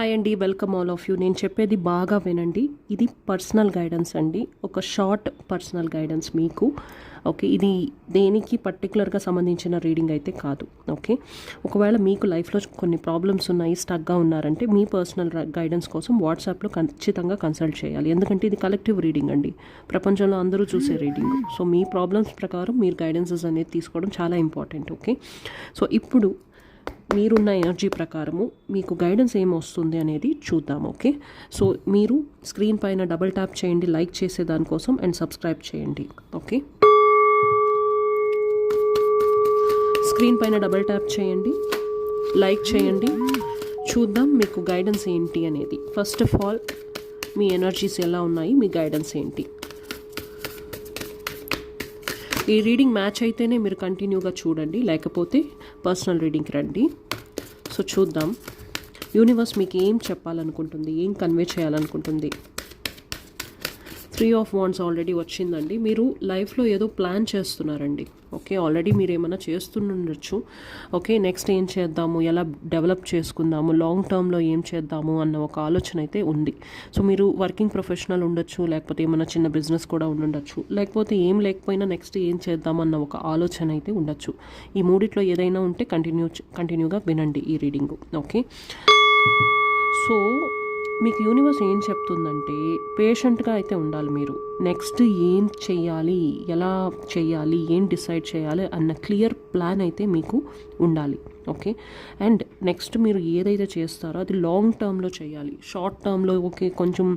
Hi అండి, welcome all of you. నేను చెప్పేది బాగా వినండి. ఇది పర్సనల్ గైడెన్స్ అండి, ఒక షార్ట్ పర్సనల్ గైడెన్స్ మీకు. ఓకే, ఇది దేనికి పర్టికులర్గా సంబంధించిన రీడింగ్ అయితే కాదు. ఓకే, ఒకవేళ మీకు లైఫ్లో కొన్ని ప్రాబ్లమ్స్ ఉన్నాయి, స్టక్గా ఉన్నారంటే మీ పర్సనల్ గైడెన్స్ కోసం వాట్సాప్లో ఖచ్చితంగా కన్సల్ట్ చేయాలి. ఎందుకంటే ఇది కలెక్టివ్ రీడింగ్ అండి, ప్రపంచంలో అందరూ చూసే రీడింగ్. సో మీ ప్రాబ్లమ్స్ ప్రకారం మీరు గైడెన్సెస్ అనేది తీసుకోవడం చాలా ఇంపార్టెంట్. ఓకే, సో ఇప్పుడు మీరున్న ఎనర్జీ ప్రకారము మీకు గైడెన్స్ ఏం వస్తుంది అనేది చూద్దాం. ఓకే, సో మీరు స్క్రీన్ పైన డబుల్ ట్యాప్ చేయండి లైక్ చేసే దానికోసం, అండ్ సబ్స్క్రైబ్ చేయండి. ఓకే, స్క్రీన్ పైన డబుల్ ట్యాప్ చేయండి, లైక్ చేయండి. చూద్దాం మీకు గైడెన్స్ ఏంటి అనేది. First of all me energies ఎలా ఉన్నాయి, మీ గైడెన్స్ ఏంటి. ఈ రీడింగ్ మ్యాచ్ అయితేనే మీరు కంటిన్యూగా చూడండి, లేకపోతే పర్సనల్ రీడింగ్కి రండి. సో చూద్దాం యూనివర్స్ మీకు ఏం చెప్పాలనుకుంటుంది, ఏం కన్వే చేయాలనుకుంటుంది. 3 ఆఫ్ వాండ్స్ ఆల్రెడీ వచ్చిందండి. మీరు లైఫ్లో ఏదో ప్లాన్ చేస్తున్నారండి. ఓకే, ఆల్రెడీ మీరు ఏమైనా చేస్తుండొచ్చు. ఓకే, నెక్స్ట్ ఏం చేద్దాము, ఎలా డెవలప్ చేసుకుందాము, లాంగ్ టర్మ్లో ఏం చేద్దాము అన్న ఒక ఆలోచన అయితే ఉంది. సో మీరు వర్కింగ్ ప్రొఫెషనల్ ఉండొచ్చు, లేకపోతే ఏమైనా చిన్న బిజినెస్ కూడా ఉండొచ్చు, లేకపోతే ఏం లేకపోయినా నెక్స్ట్ ఏం చేద్దామన్న ఒక ఆలోచన అయితే ఉండొచ్చు. ఈ మూడిట్లో ఏదైనా ఉంటే కంటిన్యూగా వినండి ఈ రీడింగు. ఓకే, సో మీకు యూనివర్స్ ఏం చెప్తుందంటే పేషెంట్గా అయితే ఉండాలి మీరు. నెక్స్ట్ ఏం చెయ్యాలి, ఎలా చేయాలి, ఏం డిసైడ్ చేయాలి అన్న క్లియర్ ప్లాన్ అయితే మీకు ఉండాలి. ఓకే, అండ్ నెక్స్ట్ మీరు ఏదైతే చేస్తారో అది లాంగ్ టర్మ్లో చేయాలి. షార్ట్ టర్మ్లో ఓకే కొంచెం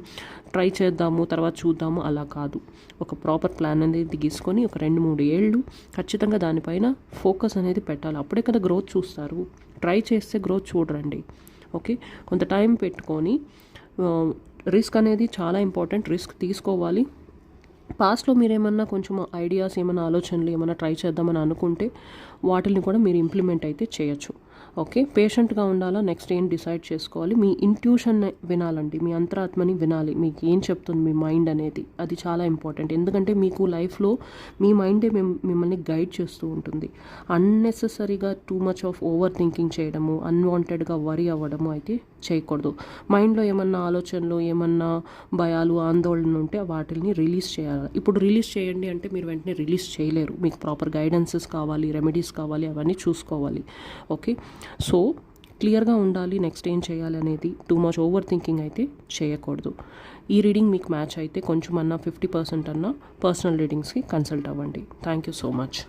ట్రై చేద్దాము తర్వాత చూద్దాము అలా కాదు. ఒక ప్రాపర్ ప్లాన్ అనేది గీసుకొని ఒక 2-3 ఏళ్ళు ఖచ్చితంగా దానిపైన ఫోకస్ అనేది పెట్టాలి. అప్పుడే కదా గ్రోత్ చూస్తారు. ట్రై చేస్తే గ్రోత్ చూడరండి. ఓకే, కొంత టైం పెట్టుకొని రిస్క్ అనేది చాలా ఇంపార్టెంట్. రిస్క్ తీసుకోవాలి. పాస్ట్లో మీరు ఏమన్నా కొంచెం ఐడియాస్, ఏమైనా ఆలోచనలు ఏమైనా ట్రై చేద్దామని అనుకుంటే వాటిని కూడా మీరు ఇంప్లిమెంట్ అయితే చేయొచ్చు. ఓకే, పేషెంట్గా ఉండాలా, నెక్స్ట్ ఏం డిసైడ్ చేసుకోవాలి. మీ ఇంట్యూషన్ వినాలండి, మీ అంతరాత్మని వినాలి. మీకు ఏం చెప్తుంది మీ మైండ్ అనేది, అది చాలా ఇంపార్టెంట్. ఎందుకంటే మీకు లైఫ్లో మీ మైండే మిమ్మల్ని గైడ్ చేస్తూ ఉంటుంది. అన్నెసెసరీగా too much of over thinking చేయడము, అన్వాంటెడ్గా వరీ అవ్వడము అయితే చేయకూడదు. మైండ్లో ఏమన్నా ఆలోచనలు, ఏమన్నా భయాలు, ఆందోళన ఉంటే వాటిని రిలీజ్ చేయాలి. ఇప్పుడు రిలీజ్ చేయండి అంటే మీరు వెంటనే రిలీజ్ చేయలేరు. మీకు ప్రాపర్ గైడెన్సెస్ కావాలి, రెమెడీస్ కావాలి, అవన్నీ చూసుకోవాలి. ఓకే, సో క్లియర్గా ఉండాలి నెక్స్ట్ ఏం చేయాలి అనేది. టూ మచ్ ఓవర్ థింకింగ్ అయితే చేయకూడదు. ఈ రీడింగ్ మీకు మ్యాచ్ అయితే కొంచెం అన్నా 50% అన్నా పర్సనల్ రీడింగ్స్కి కన్సల్ట్ అవ్వండి. Thank you so much.